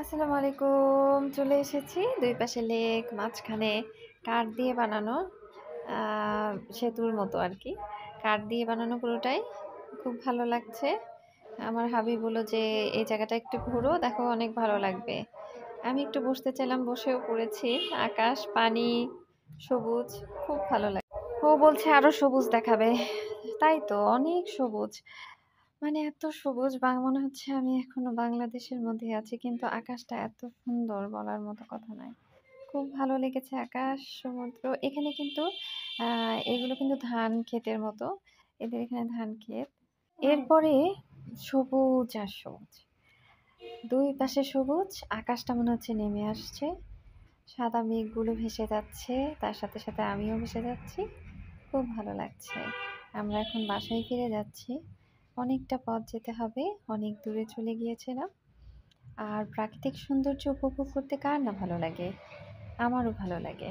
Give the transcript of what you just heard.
আসসালামু আলাইকুম। চলে এসেছি। ২ পাশে লেক, মাঝখানে কাঠ দিয়ে বানানো আ সেতুর মতো আরকি। কাঠ দিয়ে বানানো পুরোটাই। খুব ভালো লাগছে। আমার হাবি বলল যে, "এই জায়গাটা একটু ঘুরো, দেখো অনেক ভালো লাগবে।" আমি একটু বসতে চাইলাম, বসেও পড়েছি। আকাশ, পানি, সবুজ খুব ভালো লাগে। ও বলছে আরো সবুজ দেখাবে। তাই তো অনেক সবুজ। মানে এত সবুজ মনে হচ্ছে আমি এখনো বাংলাদেশের মধ্যে আছি। কিন্তু আকাশটা এত সুন্দর বলার মতো কথা নয়। খুব ভালো লেগেছে আকাশ, সমুদ্র। এখানে কিন্তু আ এগুলো কিন্তু ধান ক্ষেতের মতো। এদের এখানে ধান ক্ষেত। এরপরে সবুজ আর সবুজ। ২ পাশে সবুজ, আকাশটা মনে হচ্ছে নেমে আসছে। সাদা মেঘগুলো ভেসে যাচ্ছে। তার সাথে, সাথে আমিও ভেসে যাচ্ছি। খুব ভালো লাগছে। আমরা এখন বাসায় ফিরে যাচ্ছি। অনেকটা পথ যেতে হবে। অনেক দূরে চলে গিয়েছিলাম। আর প্রাকৃতিক সৌন্দর্য উপভোগ করতে কার না ভালো লাগে? আমারও ভালো লাগে।